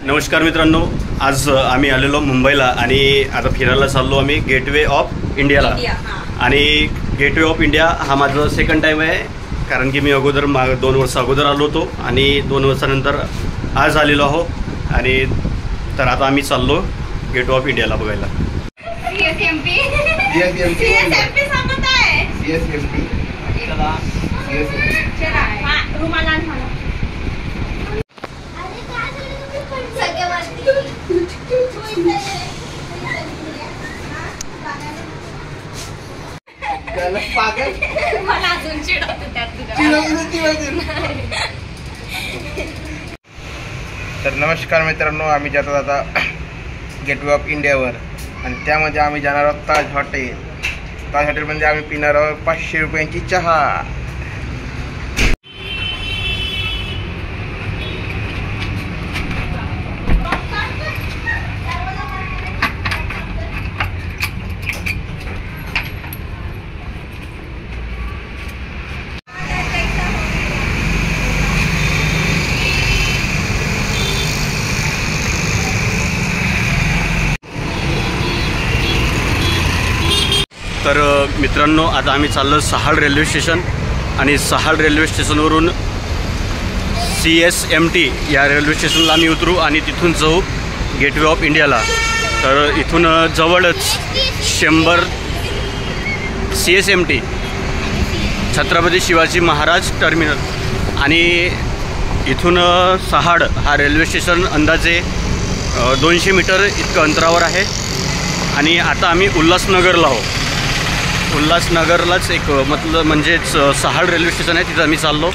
नमस्कार मित्रांनो, आज आम्ही आलेलो मुंबईला आणि आता फिरायला चाललो आम्ही गेटवे ऑफ इंडियाला. आणि गेटवे ऑफ इंडिया हा माझा सेकंड टाईम आहे, कारण की मी अगोदर 2 वर्ष अगोदर आलो होतो आणि 2 वर्षानंतर आज आलेलो आहो. आणि तर आता आम्ही चाललो गेटवे ऑफ इंडियाला बघायला. तर नमस्कार मित्रांनो, आम्ही जातो आता गेटवे ऑफ इंडियावर आणि त्यामध्ये आम्ही जाणार आहोत ताज हॉटेल. ताज हॉटेलमध्ये आम्ही पिणार आहोत 500 रुपयांची चहा. तर मित्रांनो, आता आम्ही चाललो सहाळ रेल्वे स्टेशन आणि सहाळ रेल्वे स्टेशनवरून CSMT या रेल्वे स्टेशनला आम्ही उतरू आणि तिथून जाऊ गेटवे ऑफ इंडियाला. तर इथून जवळच 100 CSMT छत्रपती शिवाजी महाराज टर्मिनल आणि इथून सहाळ हा रेल्वे स्टेशन अंदाजे 200 मीटर इतकं अंतरावर आहे. आणि आता आम्ही उल्हासनगरला आहोत. उल्हासनगरलाच एक म्हणजेच सहाळ रेल्वे स्टेशन आहे, तिथं आम्ही चाललो.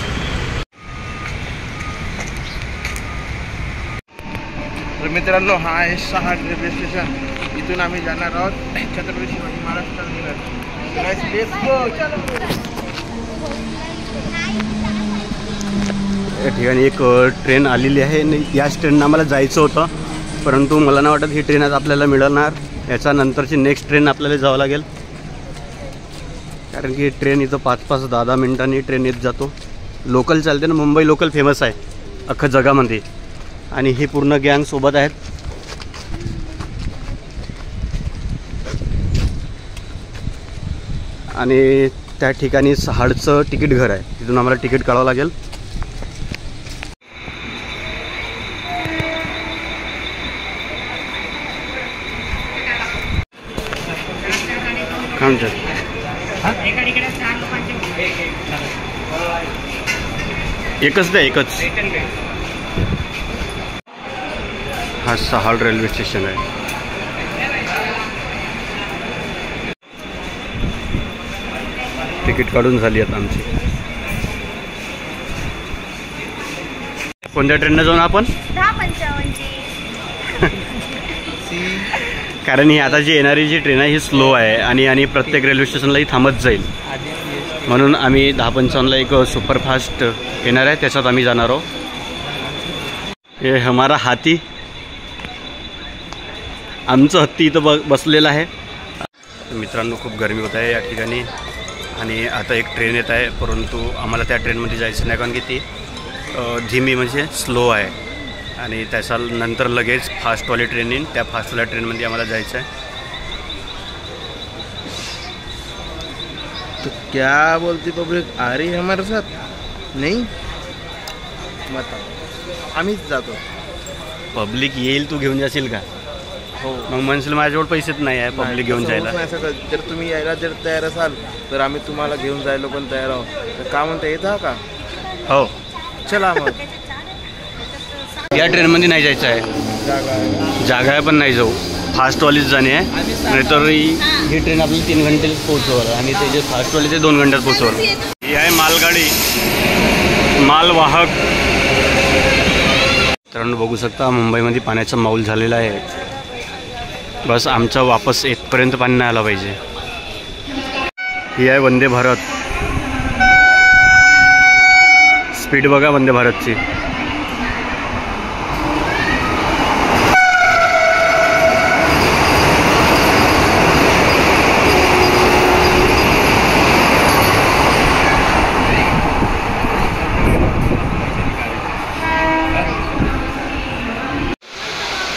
तर मित्रांनो, हा आहे सहाळ रेल्वे स्टेशन. इथून आम्ही जाणार आहोत छत्रपती शिवाजी महाराज टर्मिनल. या ठिकाणी एक ट्रेन आलेली आहे. याच ट्रेननं आम्हाला जायचं होतं, परंतु मला नाही वाटत ही ट्रेन आज आपल्याला मिळणार. याच्या नंतरची नेक्स्ट ट्रेन आपल्याला जावं लागेल, कारण की ट्रेन इथं 5-5, 10-10 मिनिटांनी ट्रेन येत जातो. लोकल चालते ना, मुंबई लोकल फेमस आहे अख्खं जगामध्ये. आणि ही पूर्ण गँग सोबत आहेत. आणि त्या ठिकाणी सहाळचं तिकीट घर आहे, तिथून आम्हाला तिकीट काढावं लागेल. एकच द्या, एकच. हा सहाळ रेल्वे स्टेशन आहे. तिकीट काढून झाली आता आमची. कोणत्या ट्रेननं जाऊन आपण? 10:55. कारण ही आता जी येणारी जी ट्रेन आहे ही स्लो आहे आणि प्रत्येक रेल्वे स्टेशनलाही थांबत जाईल. म्हणून आम्ही 10:55ला एक सुपरफास्ट येणार आहे, त्याच्यात आम्ही जाणार आहोत. हे हमारा हाती, आमचं हत्ती इथं बसलेलं आहे. मित्रांनो, खूप गरमी होत आहे या ठिकाणी आणि आता एक ट्रेन येत आहे, परंतु आम्हाला त्या ट्रेनमध्ये जायचं नाही, कारण की ती धीमी म्हणजे स्लो आहे. आणि त्याच्या नंतर लगेच फास्टवाली ट्रेन येईन, त्या फास्टवाल्या ट्रेनमध्ये आम्हाला जायचं आहे. तो क्या बोलती पब्लिक, आ रही है हमारे साथ? नहीं मत आम्हीच जातो. पब्लिक येईल, तू घेऊन जाशील का? हो. मग म्हणशील माझ्याजवळ पैसेच नाही आहे पब्लिक घेऊन जायला. जर तुम्ही यायला जर तयार असाल तर आम्ही तुम्हाला घेऊन जायला पण तयार आहोत. तर का म्हणता, येता का? हो, चला मग. या ट्रेनमध्ये नाही जायचं आहे, जागा आहे पण नाही जाऊ. फास्टवालीच जाणे आहे, नाहीतर ही ट्रेन आपल्याला 3 घंटेच पोहोचवल आणि ते जे फास्टवाली ते 2 घंट्यात पोहोचवल. ही आहे मालगाडी, मालवाहक. मित्रांनो, बघू शकता मुंबईमध्ये पाण्याचा माऊल झालेला आहे. बस आमचा वापस येतपर्यंत पाणी नाही आला पाहिजे. ही आहे वंदे भारत. स्पीड बघा वंदे भारतची.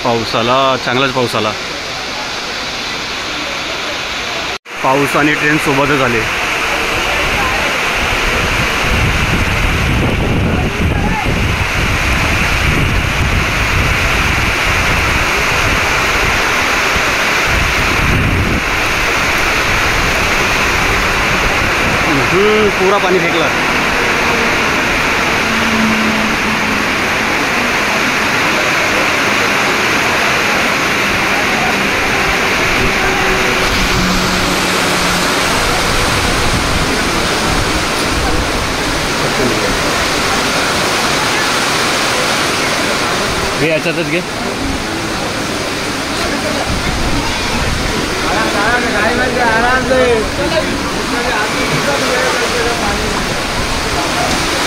पाऊस आला, चांगलाच पाऊस आला. पाऊस आणि ट्रेन सोबतच आले. पूरा पाणी फेकला. घे याच्यातच घे.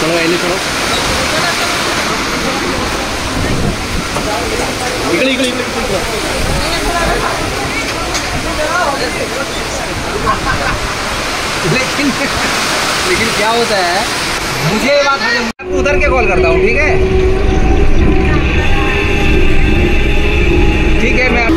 चलो यायले चलो. इकडे इकडे इकडे लेकिन क्या होता है, मुझे ये बात उधर के कॉल करता हूँ. ठीक है ठीक है. मैं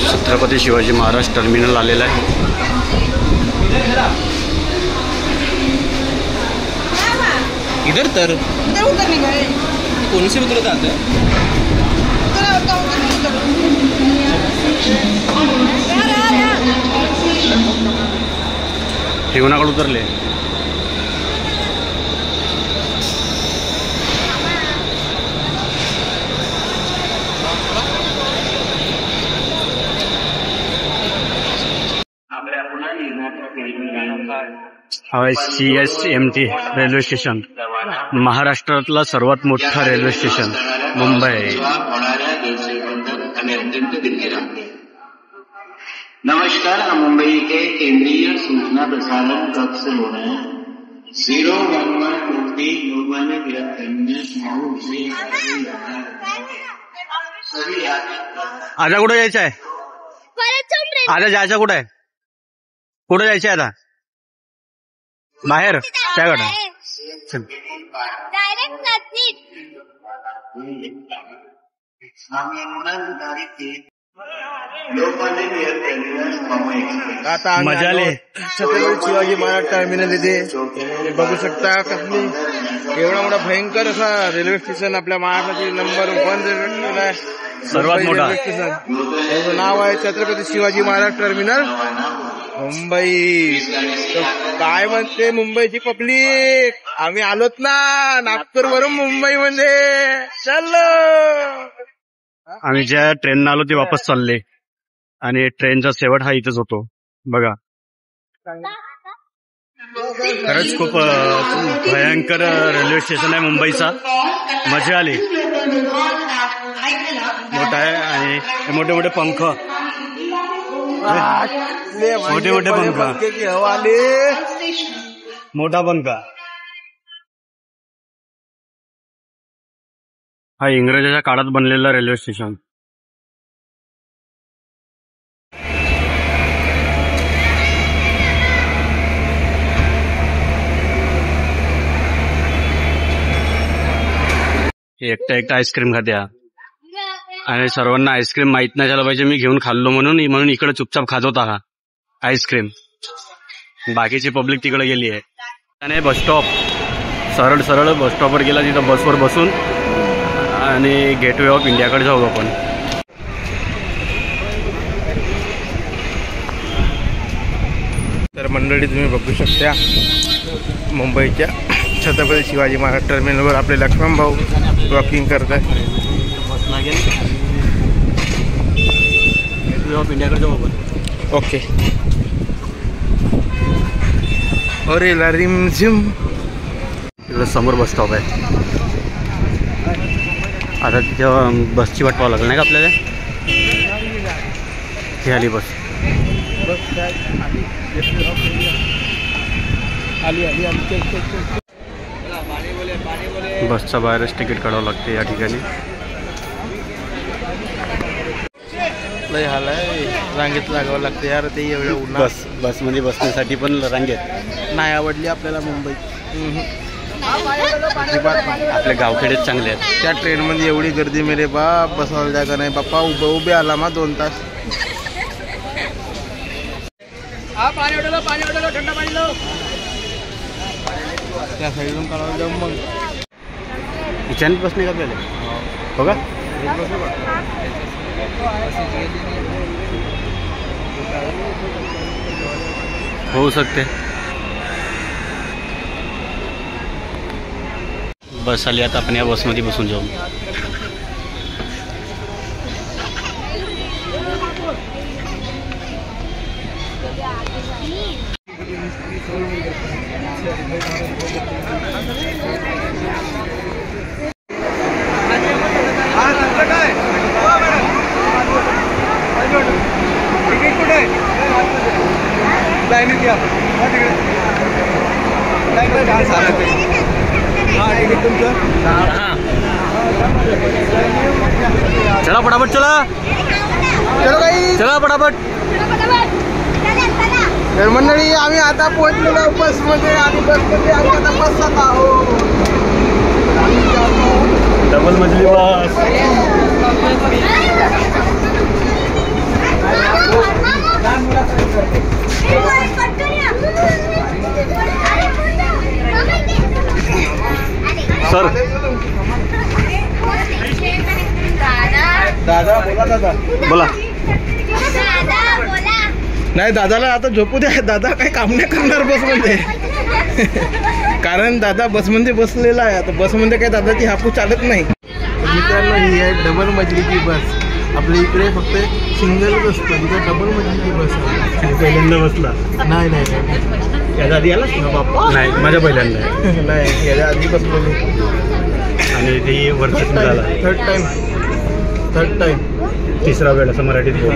छत्रपती शिवाजी महाराज टर्मिनल आलेला आहे. इधर तर उतरने का है, कौन से उतर जाते हैं. ठेवणाकडे उतरले. CSMT रेल्वे स्टेशन, महाराष्ट्रातला सर्वात मोठा रेल्वे स्टेशन मुंबई. नमस्कार, हम मुंबई के केंद्रीय सूचना प्रसारण कक्ष से बोल रहे हैं. 01123 लोकमान्य तिलक टर्मिनस मऊ से सभी आजा कुठे जायचं आहे? आजा जायचं कुठे आहे? कुठे जायचं आहे आता? बाहेर त्याकडे आता मजा आली. छत्रपती शिवाजी महाराज टर्मिनल इथे बघू शकता. कसली एवढा मोठा भयंकर असा रेल्वे स्टेशन आपल्या महाराष्ट्रातील नंबर 1 रेल्वे स्टेशन आहे. सर्वात मोठा रेल्वे स्टेशन, त्याचं नाव आहे छत्रपती शिवाजी महाराज टर्मिनल मुंबई. काय म्हणते मुंबईची पब्लिक, आम्ही आलोत ना नागपूर वरून मुंबई मध्ये. चलो, आम्ही ज्या ट्रेननं आलो ते वापस चालले आणि ट्रेनचा शेवट हा इथेच होतो. बघा, खरंच खूप भयंकर रेल्वे स्टेशन आहे मुंबईचा. मजा आली. मोठा आहे आणि मोठे मोठे पंख, मोठे मोठे पंख, मोठा पंखा. हा इंग्रजाच्या काळात बनलेला रेल्वे स्टेशन. एकटा एकटा आईस्क्रीम खात्या आणि सर्वांना आईस्क्रीम माहित नाही झालं पाहिजे. मी घेऊन खाल्लो म्हणून इकडे चुपचाप खात होता हा आईस्क्रीम. बाकीची पब्लिक तिकडे गेली आहे. आणि बस स्टॉप, सरळ सरळ बस स्टॉपवर गेला, तिथं बसवर बसून आणि गेटवे ऑफ इंडियाकडे जाऊ आपण. तर मंडळी तुम्ही बघू शकता मुंबईच्या छत्रपती शिवाजी महाराज टर्मिनलवर आपले लक्ष्मण भाऊ वॉकिंग करत आहेत. बस लागेल ऑफ इंडियाकडे जाऊ आपण. ओके. अरे ला रिमझिम. तिकडं समोर बस स्टॉप आहे. आता तिथं बसची वाट पाहावं लागेल नाही का आपल्याला. ही आली बस. बसचा बाहेरच तिकीट काढावं लागते या ठिकाणी. लय हाल आहे. रांगेत लागावं लागतं यार. ते एवढं उन्हात बसमध्ये बसण्यासाठी पण रांगेत. नाही आवडली आपल्याला मुंबई. आपले गावखेडेच चांगले आहेत. त्या ट्रेनमध्ये एवढी गर्दी मेरे बाप बसायला जागा नाही बाप्पा. उभे आला मग 2 तास. त्या साईडून काढायला जाऊ मग. हिच्याने बसणे का आपल्याला हो का. होऊ शकते. बस आली आता आपण या बसमध्ये बसून जाऊ. चला फटाफट चला. चलो काही चला फटाफट. तर मंडळी आम्ही आता पोहोचलेलो बसमध्ये आणि बसमध्ये आम्ही आता बसत आहोत. डबल मजली बस. सर दादा बोला. दादा बोला. नाही दादाला आता झोपू द्या. दादा काही काम नाही करणार बसमध्ये. कारण दादा बसमध्ये बसलेला आहे. आता बसमध्ये काही दादाची हापूस चालत नाही. मित्रांनो ही आहे डबल मजलीची बस. आपल्या इकडे फक्त सिंगलच असतं. तिथे डबल मजलीची बस आहे. पहिल्यांदा बसला नाही नाही याच्या आधी आलाच ना बाप्पा. नाही माझ्या पहिल्यांदा नाही याच्या आधी बसलो मी. आणि ते वरतीच मिळाला. थर्ड टाइम तिसरा वेळ असं मराठीत बोल.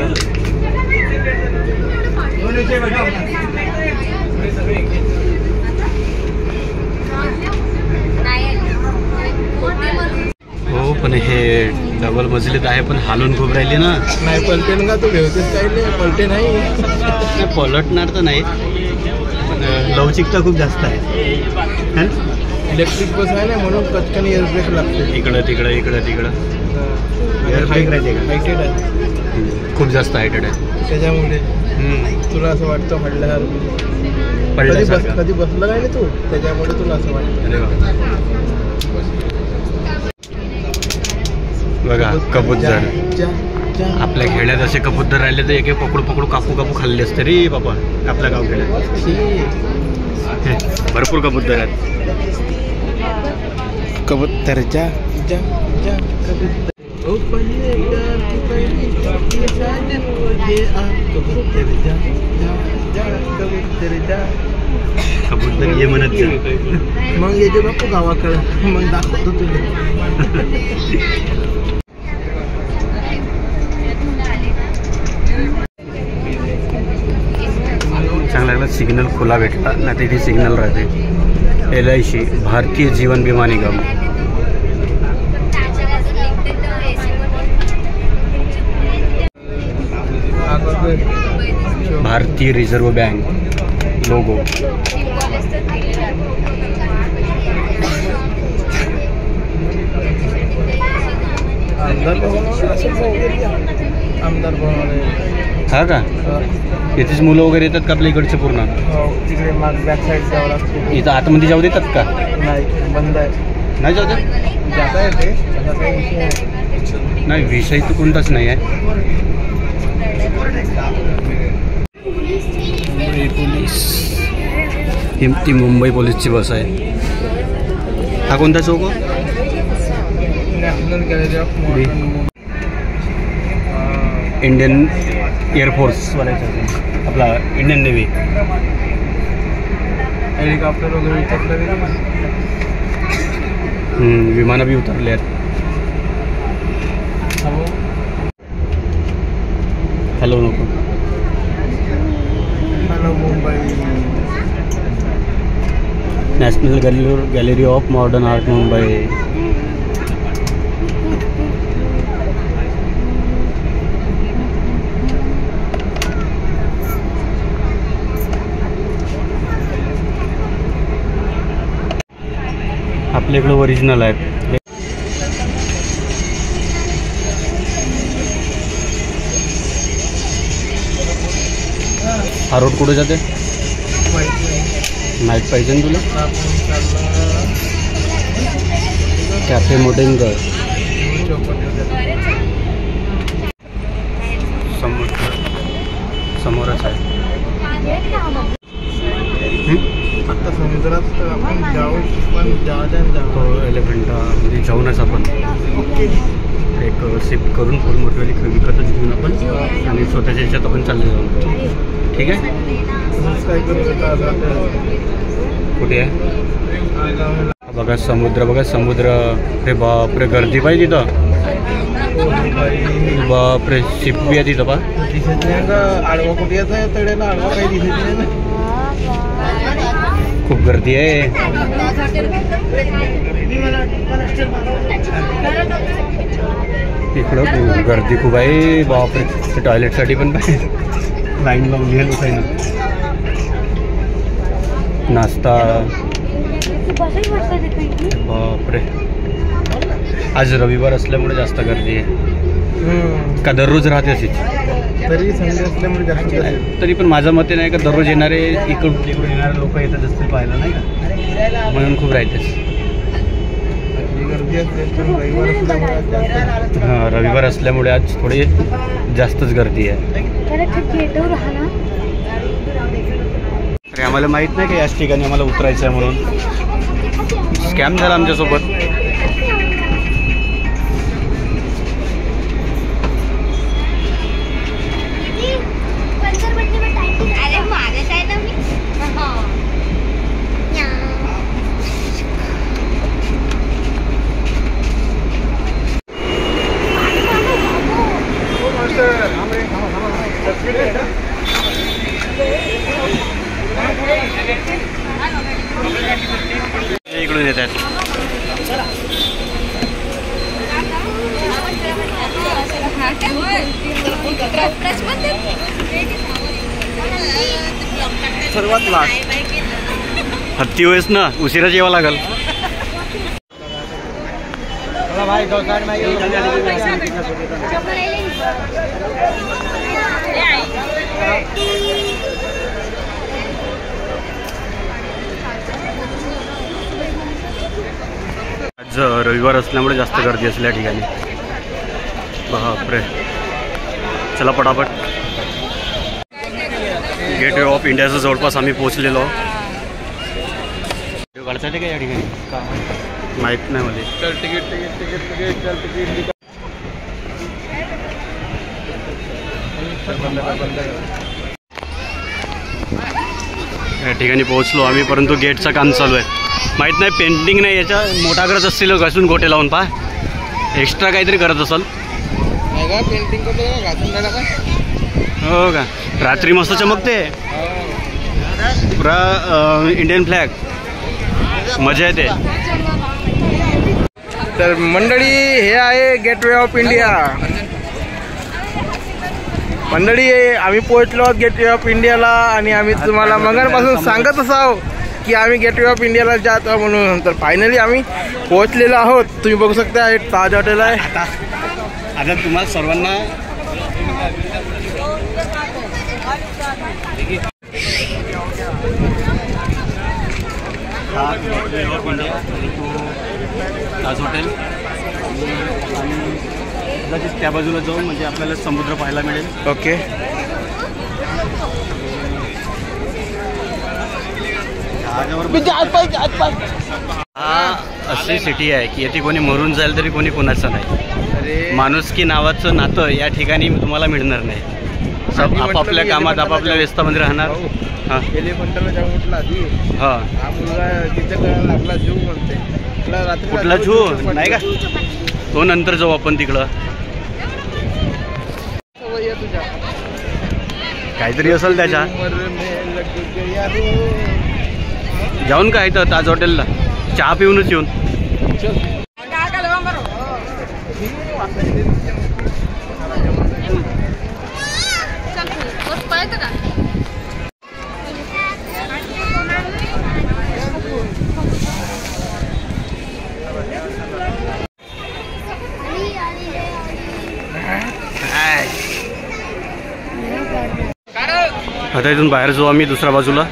हो पण हे डबल मजलीत आहे पण हालून खूप राहिली ना. नाही पलटेन का तू घेवतेस काही नाही. पलटे नाही पलटणार तर नाही पण लवचिकता खूप जास्त आहे. इलेक्ट्रिक बस आहे ना म्हणून कटकन एअर ब्रेक लागते. इकडं तिकडं इकडं तिकडं एअर ब्रेक राहते का. हायटेड आहे खूप जास्त हायटेड आहे. त्याच्यामुळे तुला असं वाटतं हडल्यासारखं. कधी बसलं नाही ना तू त्याच्यामुळे तुला असं वाटतं. अरे बघा कबूतर. आपल्या खेड्यात असे कबूतर राहिले तर एक पकडू पकडू कापू कापू खाल्ले असते रे बाबा. आपल्या गाव खेड्यात भरपूर कबूतर आहेत. कबूतर जा जा जा कबूतर. कबूतर ये म्हणत मग येते बापू गावाकडं. मग दाखवतो तुला. चांगला लागला. सिग्नल खुला भेटला ना. तिथे सिग्नल राहते. LIC भारतीय जीवन विमा निगम. भारतीय रिझर्व्ह बँक लोगो. आमदार हा का. इथेच मुलं वगैरे येतात का आपल्या इकडचे पूर्ण. तिकडे माग बॅक साईड जावं लागतं. इथं आतमध्ये जाऊ देतात का. नाही बंद आहे. नाही जाऊ देत. जाता येते असा काही विषय नाही. विषय तर कोणताच नाही आहे. पोलीस ही ती मुंबई पोलीसची बस आहे. हा कोणता चौक? National gallery of modern Indian air force वाल्याचा आपला इंडियन नेव्ही. हेलिकॉप्टर वगैरे उतरलं. विमानं बी उतरले आहेत. हॅलो नको. Hello Mumbai. National gallery of modern art Mumbai. आपल्याकडे ओरिजिनल आहेत. हा रोड कुठे जाते माहीत पाहिजे ना तुला? कॅफे मोडेंगर. समोरच आहे. आता समुद्रात आपण जाऊ पण तो एलिफंटा म्हणजे जाऊनच आपण एक सिप करून फुल मोठीवाली विकतच घेऊन आपण आणि स्वतःच्या ह्याच्यात आपण चालले जाऊ. ठीक आहे. काय करू कुठे आहे बघा समुद्र. बघा समुद्र. रे बापरे गर्दी पाहिजे तिथं. बापरे शिप बी आहे तिथं. बा दिसत नाही का आडवा कुठे येतं तळ्याला? आडवा काही दिसत नाही ना. खूप गर्दी आहे. इकडं गर्दी खूप आहे. बापरे टॉयलेटसाठी पण लाईन लावून लोक आहे ना. नाश्ता. बापरे आज रविवार असल्यामुळे जास्त गर्दी आहे का? दररोज राहते अशीच? तरी संडे असल्यामुळे जास्त. तरी पण माझं मते नाही का दररोज येणारे इकडून तिकडून येणारे लोक येतात असतील पाहायला नाही का, म्हणून खूप राहतेच. गर्दी असते पण रविवार असल्यामुळे. हां रविवार असल्यामुळे आज थोडी जास्तच गर्दी आहे. अरे आम्हाला माहीत नाही का याच ठिकाणी आम्हाला उतरायचं आहे म्हणून. स्कॅम झाला आमच्यासोबत. इकडून येत आहेत. सर्वात लास्ट. हत्ती वेळेस ना उशिराच यावं लागल. आज रविवार असल्यामुळे जास्त गर्दी असेल या ठिकाणी. बापरे चला पटापट. गेटवे ऑफ इंडियाचं जवळपास आम्ही पोहोचलेलो. काढता येते का या ठिकाणी? माहीत नाही मला. चल तिकीट तिकीट तिकीट तिकीट चल तिकीट. या ठिकाणी पोहोचलो आम्ही, परंतु गेटचं काम चालू आहे. माहीत नाही पेंटिंग नाही याच्या मोठा करत असतील घासून गोटे लावून. पहा एक्स्ट्रा काहीतरी करत असाल. पेंटिंग करतो घासून काढा का? हो का? रात्री मस्त चमकते पुरा इंडियन फ्लॅग. मजा येते. तर मंडळी हे आहे गेटवे ऑफ इंडिया. मंडळी आम्ही पोहोचलो आहोत गेटवे ऑफ इंडियाला आणि आम्ही तुम्हाला मगापासून सांगत असाव की आम्ही गेटवे ऑफ इंडियाला जात आहोत म्हणून. तर फायनली आम्ही पोहोचलेलो आहोत. तुम्ही बघू शकता हे ताज हॉटेल आहे. आता तुम्हाला सर्वांना ताज हॉटेल आणि त्या बाजूला जाऊन म्हणजे आपल्याला समुद्र पाहायला मिळेल. ओके. हा अशी सिटी आहे की येथे कोणी मरून जाईल तरी कोणी कोणाचं नाही. अरे माणुसकी नावाचं नातं या ठिकाणी तुम्हाला मिळणार नाही. सब आपापल्या कामात आपापल्या व्यस्तामध्ये राहणार. हां एलिफंटाला जाऊन म्हटलं आधी हां हा मुलगा तिथं कळायला लागला जीव म्हणते कुठला झू नाही का तो नंतर जाऊ आपण तिकडं. सवय आहे तुझ्या काहीतरी असेल त्याच्या जाऊन काय तर ताज हॉटेलला चहा पिऊनच येऊन. आता इथून बाहेर जाऊ आम्ही दुसऱ्या बाजूला.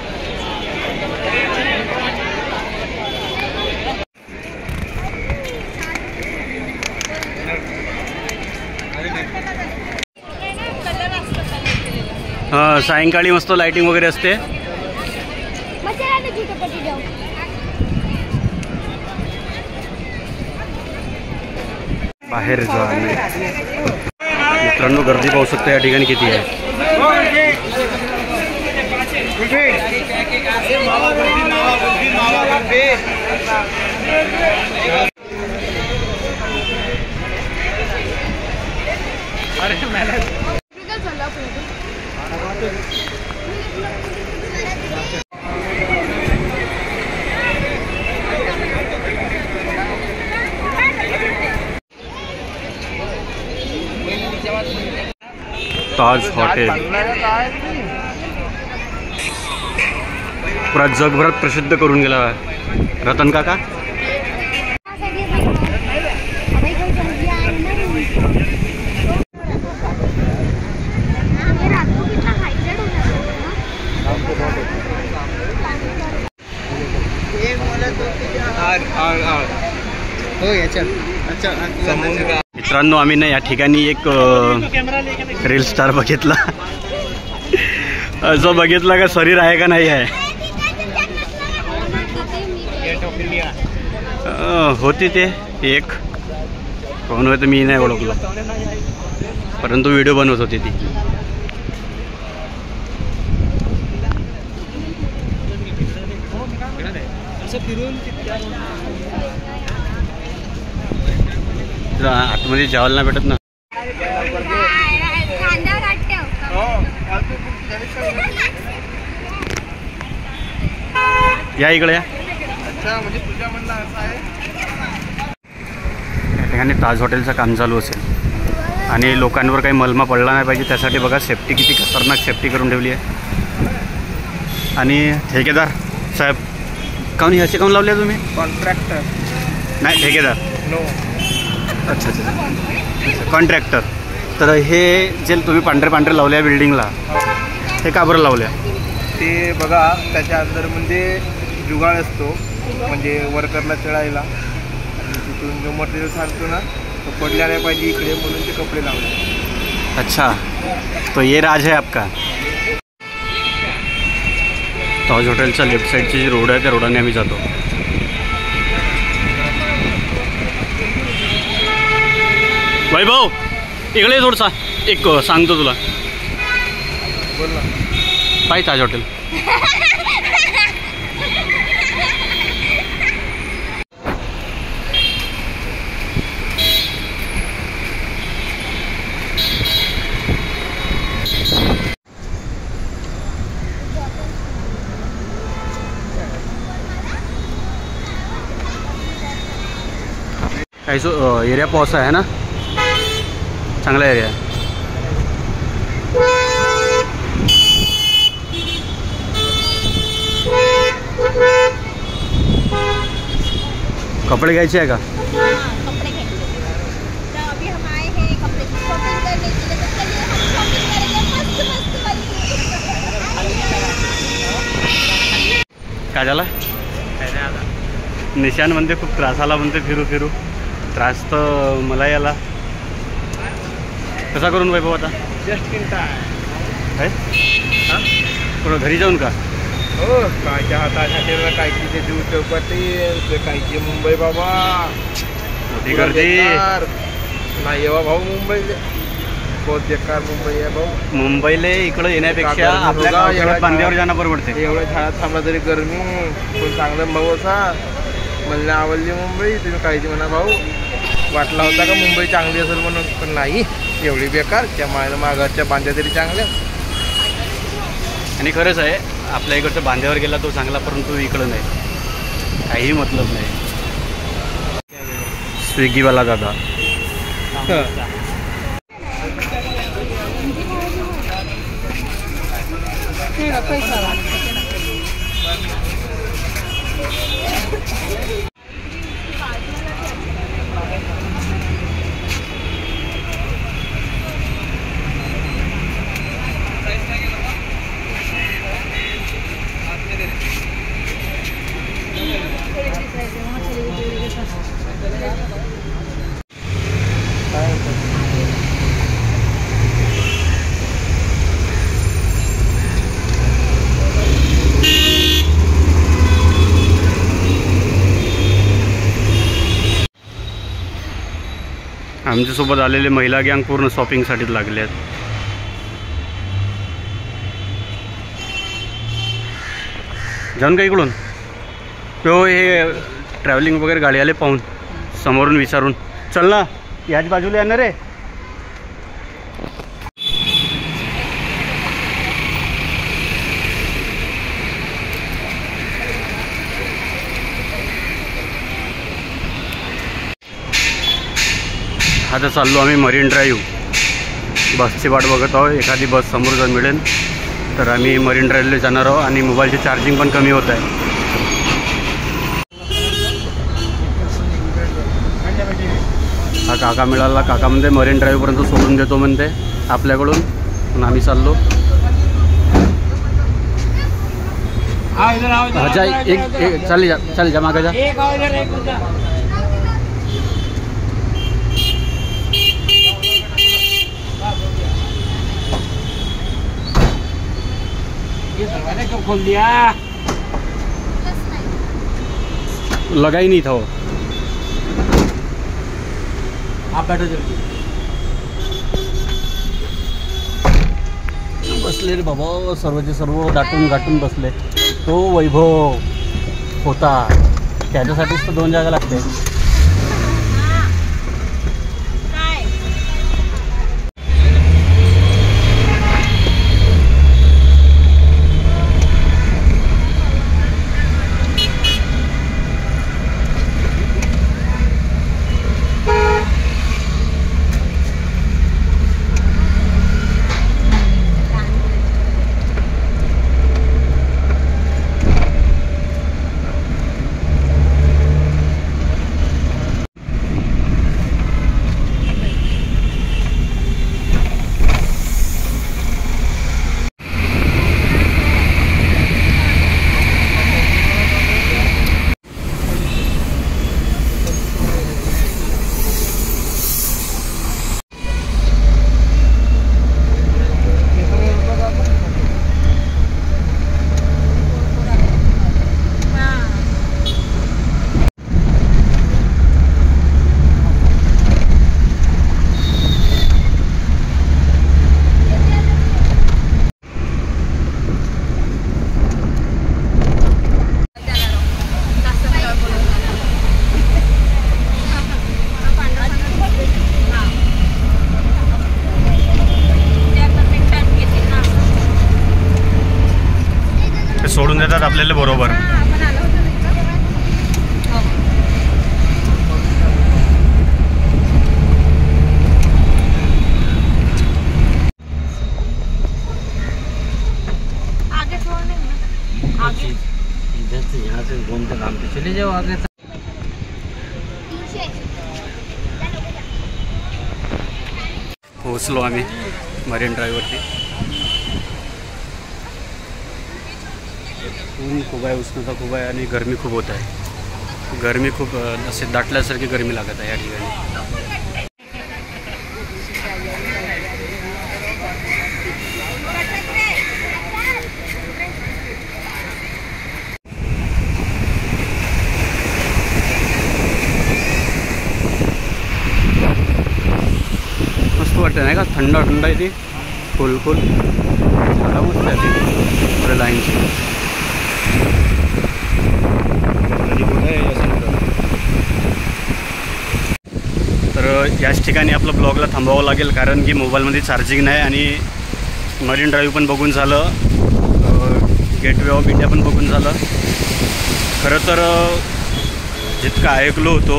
हां सायंकाळी मस्त लाइटिंग वगैरे असते. बाहेर जा मित्रांनो गर्दी पाहू शकता या ठिकाणी किती आहे. ताज हॉटेल पुरा जगभरात प्रसिद्ध करून गेला रतन काका. मित्रांनो आम्ही ना या ठिकाणी एक रील स्टार बघितला. असं बघितलं का शरीर आहे का नाही आहे. होती ते एक कोण होतं मी नाही ओळखलो परंतु व्हिडिओ बनवत होती ती. आतमध्ये जेवायला नाही भेटत ना. या इकडे या. या ठिकाणी ताज हॉटेलचं काम चालू असेल आणि लोकांवर काही मलमा पडला नाही पाहिजे त्यासाठी बघा सेफ्टी किती खतरनाक सेफ्टी करून ठेवली आहे. आणि ठेकेदार साहेब काऊन ह्याचे काऊन लावले तुम्ही. कॉन्ट्रॅक्टर नाही ठेकेदार नो. अच्छा अच्छा कॉन्ट्रॅक्टर. तर हे जे तुम्ही पांढरे पांढरे लावल्या बिल्डिंगला हे का बरं लावल्या. ते बघा त्याच्या अंदरमध्ये जुगाड असतो म्हणजे वर्करला चढायला आणि तिथून जो मटेरियल सांगतो ना तो पडल्या नाही पाहिजे इकडे म्हणून ते कपडे लावले. अच्छा तो ये राज है आपका. ताज हॉटेलच्या लेफ्ट साईडची जी रोड आहे त्या रोडाने आम्ही जातो. वैभव इकडे थोडसा एक सांगतो तुला. बोल ना. पाय ताज हॉटेल. काही एरिया पावसा आहे ना चांगला एरिया आहे. कपडे घ्यायचे आहे का. कपड़े तो अभी हम आए हैं कपड़े की शॉपिंग करने के लिए तो चलिए हम शॉपिंग करेंगे मस्त मस्त वाली. काय झाला निशान म्हणते खूप त्रास आला म्हणते फिरू फिरू. त्रास तर मला याला कसा करून वैभव आता जस्ट इन टाइम आहे थोडं घरी जाऊन का. हो कायच्या हाताखाली कायची ते जीव चौपाटी ते कायची मुंबई बाबा मोठी गर्दी. बेकार. नाही येवा भाऊ मुंबईले बहुत बेकार मुंबई आहे भाऊ. मुंबईला इकडं येण्यापेक्षा गर्मी आपल्या होगा, गावाकडे एवढ्या बांध्यावर झाडात- जाणं परवडते. एवढ्या झाडात थांबला तरी गरमी पण चांगलं भाऊ असा मला आवडली मुंबई. तुम्ही काहीची म्हणा भाऊ वाटला होता का मुंबई चांगली असेल म्हणून पण नाही एवढी बेकार. त्या माघारच्या बांध्या तरी चांगल्या. आणि खरंच आहे आपल्या इकडचं बांध्यावर गेला तो चांगला परंतु इकडं नाही काही मतलब नाही. स्विगीवाला दादा आमच्यासोबत आलेले महिला गँग पूर्ण शॉपिंगसाठीच लागले आहेत. जाऊन का इकडून तो हे ट्रॅव्हलिंग वगैरे गाडी आले पाहून समोरून विचारून चल ना याच बाजूला येणार रे. आता चाललो आम्ही मरीन ड्राईव्ह बसची वाट बघत आहोत. एखादी बस समोर जर मिळेल तर आम्ही मरीन ड्राईव्हला जाणार आहोत. आणि मोबाईलची चार्जिंग पण कमी होत आहे. हा काका मिळाला. काका म्हणते मरीन ड्राईव्हपर्यंत सोडून देतो म्हणते आपल्याकडून. पण आम्ही चाललो. अच्छा एक चालेल जा मागे जा. खोल दिया लगाई नहीं था वो. आप बैठो जल्दी. बसले रे बाबा सर्वचे सर्व दाटून गाठून बसले. तो वैभव होता त्याच्यासाठीच तर 2 जागा लागते. काय सोडून देतात आपल्याला बरोबर. आपण आलो होतो आगे छोड़ने आगे इधर से यहाँ से घूम तक काम पे चले जाओ आगे. पीछे पोहोचलो आम्ही मरीन ड्राईव्हवरती. ऊन खूप आहे, उष्णता खूप आहे आणि गरमी खूप होत आहे. गरमी खूप असे दाटल्यासारखी गरमी लागत आहे या ठिकाणी. वाटते नाही का, थंड थंड आहे ती, फुल फुल मला मस्त आहे ती पुढे लाईनची. तर याच ठिकाणी आपलं ब्लॉगला थांबावं लागेल, कारण की मोबाईलमध्ये चार्जिंग नाही आणि मरीन ड्राईव्ह पण बघून झालं, गेटवे ऑफ इंडिया पण बघून झालं. खरं तर जितकं ऐकलो होतो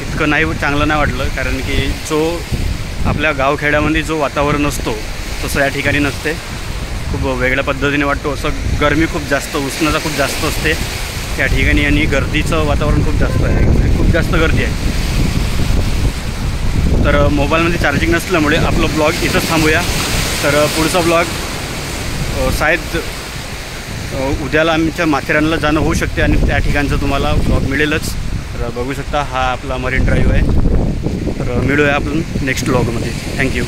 इतकं नाही, चांगलं नाही वाटलं, कारण की जो आपल्या गावखेड्यामध्ये जो वातावरण असतो तसं या ठिकाणी नसते. खूप वेगळ्या पद्धतीने वाटतो, असं गरमी खूप जास्त, उष्णता खूप जास्त असते त्या ठिकाणी आणि गर्दीचं वातावरण खूप जास्त आहे, खूप जास्त गर्दी आहे. तर मोबाईलमध्ये चार्जिंग नसल्यामुळे आपलं ब्लॉग इथंच थांबूया. तर पुढचा ब्लॉग शायद उद्याला आमच्या माथेरानला जाणं होऊ शकते आणि त्या ठिकाणचं तुम्हाला ब्लॉग मिळेलच. तर बघू शकता हा आपला मरीन ड्राईव्ह आहे. तर मिळूया आपण नेक्स्ट ब्लॉगमध्ये. थँक्यू.